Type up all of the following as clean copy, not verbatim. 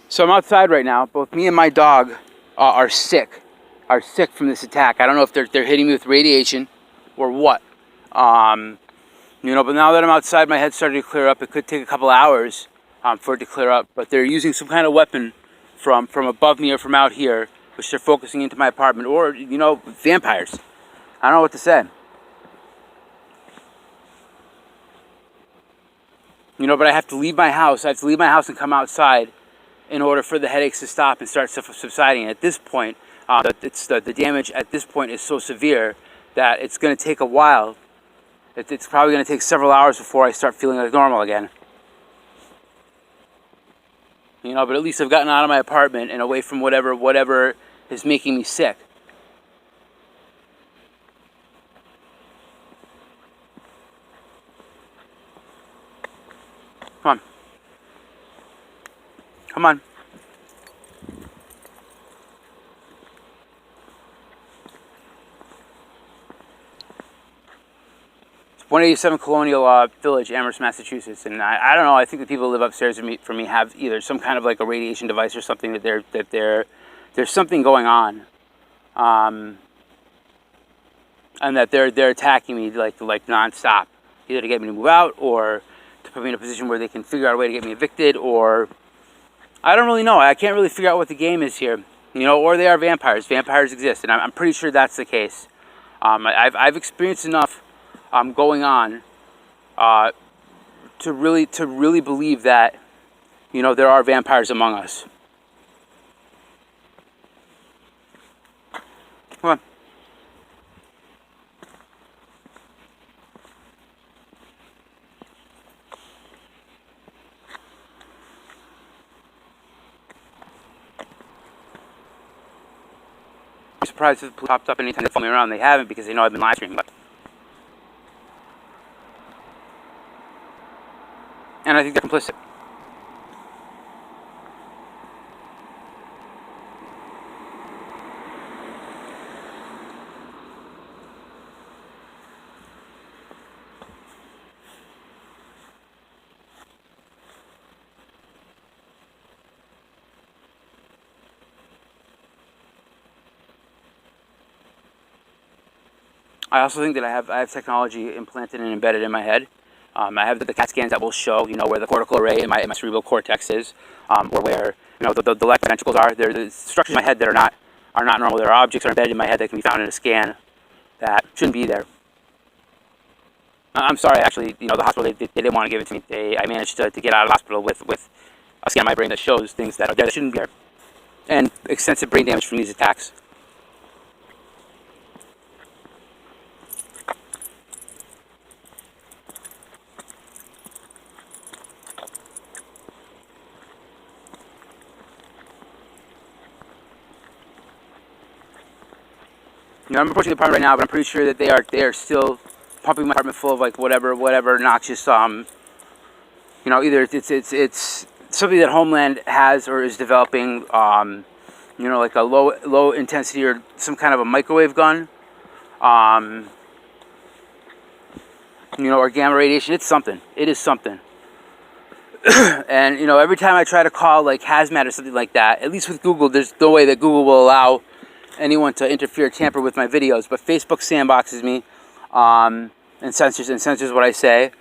So I'm outside right now. Both me and my dog are sick. Are sick from this attack. I don't know if they're hitting me with radiation or what. But now that I'm outside, my head's starting to clear up. It could take a couple hours for it to clear up. But they're using some kind of weapon from above me or from out here, which they're focusing into my apartment. Or, vampires. I don't know what to say. But I have to leave my house. I have to leave my house and come outside in order for the headaches to stop and start subsiding. And at this point, the damage at this point is so severe that it's going to take a while. It's probably going to take several hours before I start feeling like normal again. But at least I've gotten out of my apartment and away from whatever is making me sick. Come on. Come on. 187 Colonial Village, Amherst, Massachusetts, and I don't know. I think the people who live upstairs from me have either some kind of like a radiation device or something that there's something going on, and that they're attacking me like nonstop, either to get me to move out or to put me in a position where they can figure out a way to get me evicted, or I don't really know. I can't really figure out what the game is here, or they are vampires. Vampires exist, and I'm pretty sure that's the case. I've experienced enough going on to really believe that there are vampires among us. Come on. I'm surprised if the police popped up anytime they follow me around. They haven't, because they know I've been live streaming. And I think they're complicit. I also think that I have technology implanted and embedded in my head. I have the CAT scans that will show, where the cortical array in my cerebral cortex is, or where, the left ventricles are. There's structures in my head that are not normal. There are objects that are embedded in my head that can be found in a scan that shouldn't be there. I'm sorry, actually, the hospital, they didn't want to give it to me. I managed to get out of the hospital with a scan of my brain that shows things that are there that shouldn't be there, and extensive brain damage from these attacks. I'm approaching the apartment right now, but I'm pretty sure that they are still pumping my apartment full of like whatever noxious either it's something that Homeland has or is developing, like a low intensity or some kind of a microwave gun, or gamma radiation. It's something. It is something. And every time I try to call like hazmat or something like that, at least with Google, there's no way that Google will allow anyone to interfere, tamper with my videos. But Facebook sandboxes me, and censors what I say.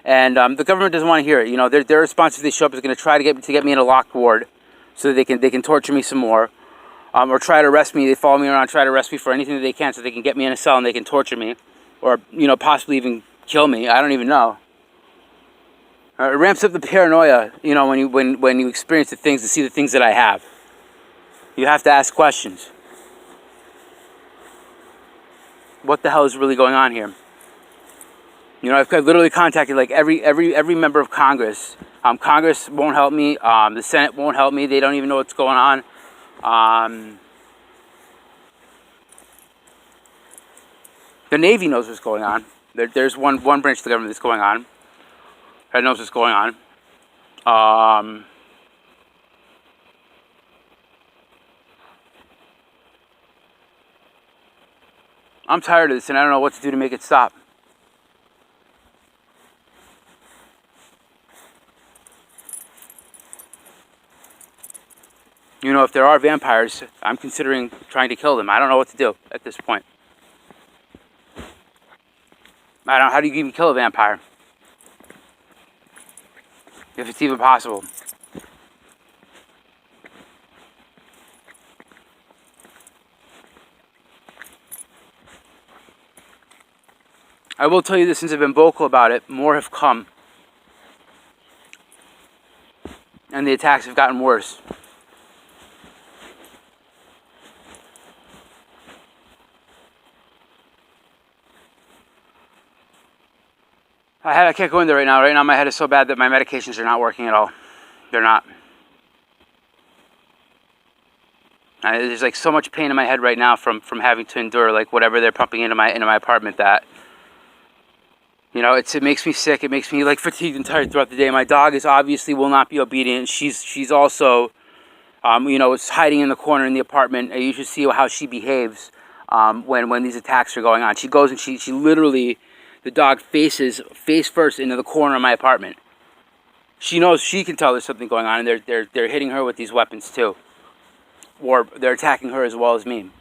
And the government doesn't want to hear it. Their response if they show up is going to try to get me in a locked ward, so that they can torture me some more, or try to arrest me. They follow me around, try to arrest me for anything that they can, so they can get me in a cell and they can torture me, or possibly even kill me. I don't even know. It ramps up the paranoia, when you experience the things, to see the things that I have. You have to ask questions. What the hell is really going on here? I've literally contacted like every member of Congress. Congress won't help me. The Senate won't help me. They don't even know what's going on. The Navy knows what's going on. There's one branch of the government that's going on. That knows what's going on. I'm tired of this, and I don't know what to do to make it stop. You know, if there are vampires, I'm considering trying to kill them. I don't know what to do at this point. I don't know, how do you even kill a vampire? If it's even possible. I will tell you this, since I've been vocal about it, more have come. And the attacks have gotten worse. I can't go in there right now. Right now my head is so bad that my medications are not working at all. They're not. There's like so much pain in my head right now from having to endure like whatever they're pumping into my apartment, that, you know, it makes me sick. It makes me like fatigued and tired throughout the day. My dog is obviously will not be obedient. She's also, you know, is hiding in the corner in the apartment. You should see how she behaves when these attacks are going on. She goes and she literally, the dog faces face first into the corner of my apartment. She knows, she can tell there's something going on, and they're hitting her with these weapons too, or they're attacking her as well as me.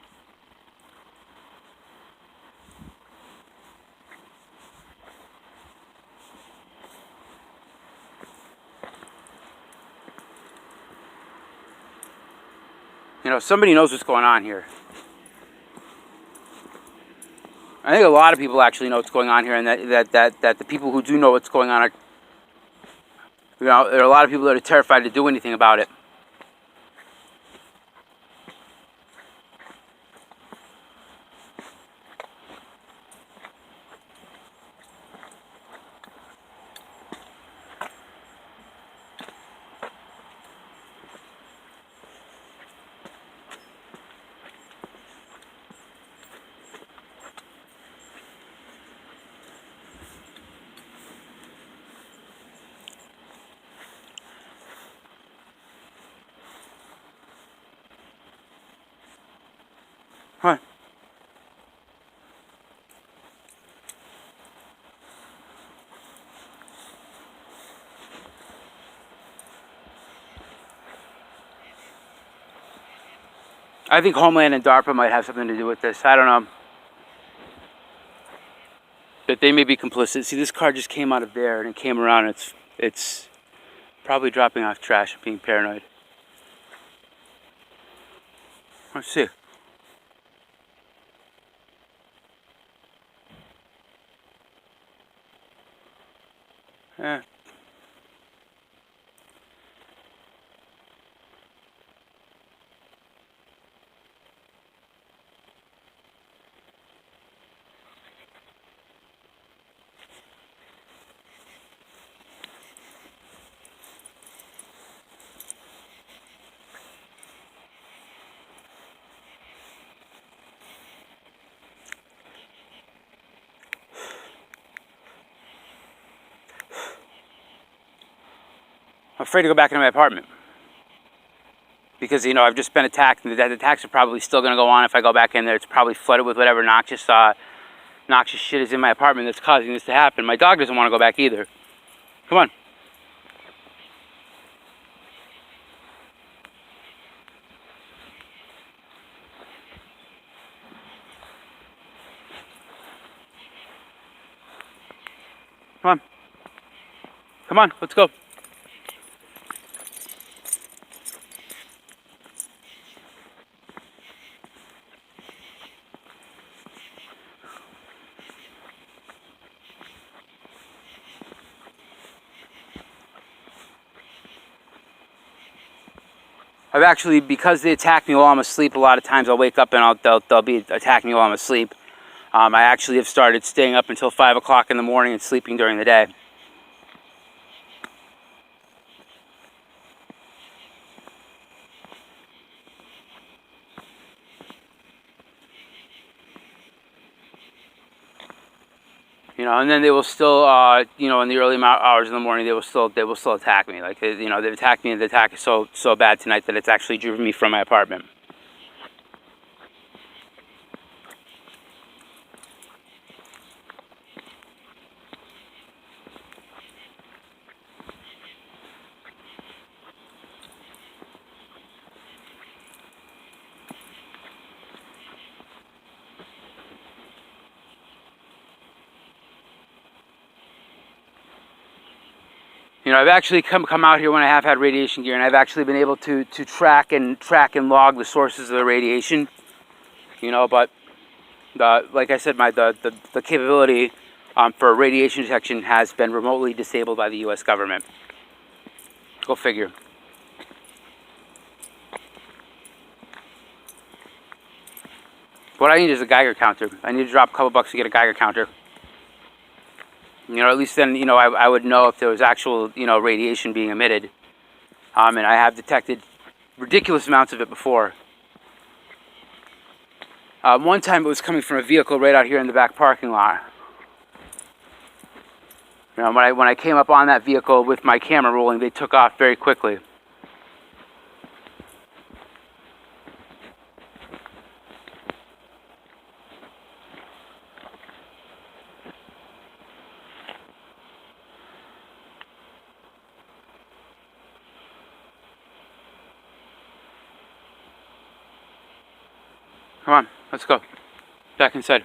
You know, somebody knows what's going on here. I think a lot of people actually know what's going on here, and that the people who do know what's going on are, you know, there are a lot of people that are terrified to do anything about it. Huh. I think Homeland and DARPA might have something to do with this. I don't know. That they may be complicit. See, this car just came out of there and it came around. And it's probably dropping off trash and being paranoid. Let's see. Yeah. I'm afraid to go back into my apartment. Because, you know, I've just been attacked, and the attacks are probably still going to go on if I go back in there. It's probably flooded with whatever noxious shit is in my apartment that's causing this to happen. My dog doesn't want to go back either. Come on. Come on. Come on, let's go. I've actually, because they attack me while I'm asleep, a lot of times I'll wake up and they'll be attacking me while I'm asleep. I actually have started staying up until 5 o'clock in the morning and sleeping during the day. You know, and then they will still, you know, in the early hours in the morning, they will still attack me. Like, you know, they've attacked me, and the attack is so bad tonight that it's actually driven me from my apartment. You know, I've actually come out here when I have had radiation gear, and I've actually been able to track and log the sources of the radiation. You know, but like I said, the capability for radiation detection has been remotely disabled by the U.S. government. Go figure. What I need is a Geiger counter. I need to drop a couple bucks to get a Geiger counter. You know, at least then, you know, I would know if there was actual, you know, radiation being emitted. And I have detected ridiculous amounts of it before. One time it was coming from a vehicle right out here in the back parking lot. You know, when I came up on that vehicle with my camera rolling, they took off very quickly. Come on, let's go. Back inside.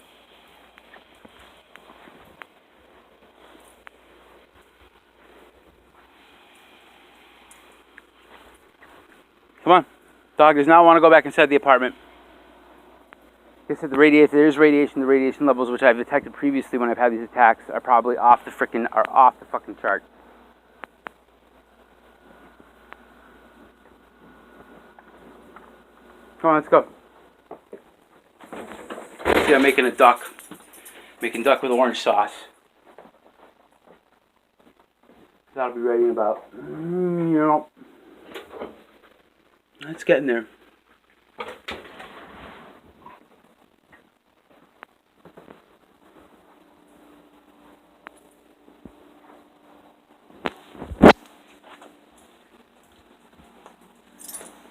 Come on. Dog does not want to go back inside the apartment. Like I said, there is radiation. The radiation levels, which I've detected previously when I've had these attacks, are probably off the fucking chart. Come on, let's go. See, I'm making a duck. Making duck with orange sauce. That'll be ready in about, you know, it's getting there.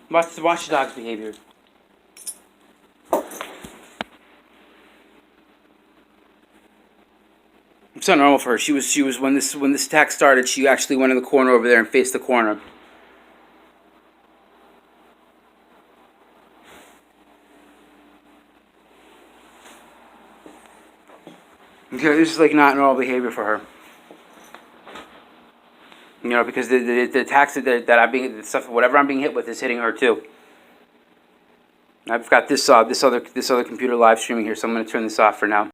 Watch the dog's behavior. It's not normal for her. She was when this attack started, she actually went in the corner over there and faced the corner. Okay, this is like not normal behavior for her. You know, because the attacks that I'm being, the stuff, whatever I'm being hit with is hitting her too. I've got this other computer live streaming here, so I'm going to turn this off for now.